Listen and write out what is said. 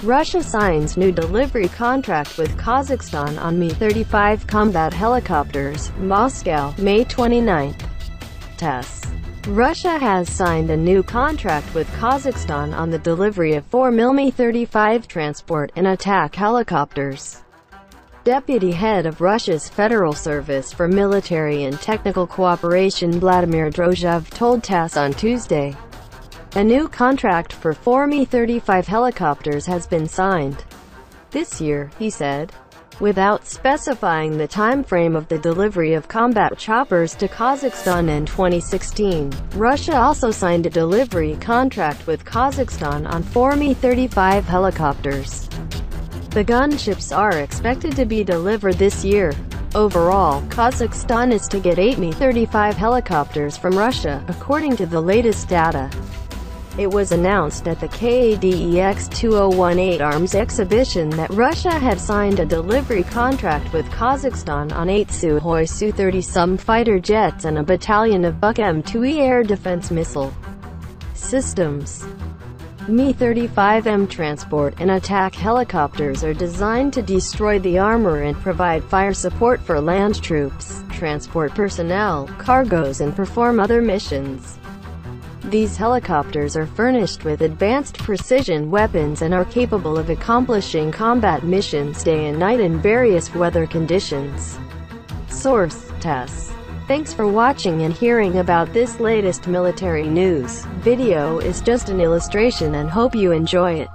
Russia signs new delivery contract with Kazakhstan on Mi-35 combat helicopters, Moscow, May 29. TASS. Russia has signed a new contract with Kazakhstan on the delivery of 4 Mi-35 transport and attack helicopters. Deputy head of Russia's Federal Service for Military and Technical Cooperation Vladimir Drozhev told TASS on Tuesday. A new contract for 4 Mi-35 helicopters has been signed this year, he said, without specifying the time frame of the delivery of combat choppers to Kazakhstan in 2016. Russia also signed a delivery contract with Kazakhstan on 4 Mi-35 helicopters. The gunships are expected to be delivered this year. Overall, Kazakhstan is to get 8 Mi-35 helicopters from Russia, according to the latest data. It was announced at the KAZAKHSTAN 2018 arms exhibition that Russia had signed a delivery contract with Kazakhstan on 8 Sukhoi Su-30 fighter jets and a battalion of Buk M2E air defense missile systems. Mi-35M transport and attack helicopters are designed to destroy the armor and provide fire support for land troops, transport personnel, cargoes and perform other missions. These helicopters are furnished with advanced precision weapons and are capable of accomplishing combat missions day and night in various weather conditions. Source: TASS. Thanks for watching and hearing about this latest military news. Video is just an illustration and hope you enjoy it.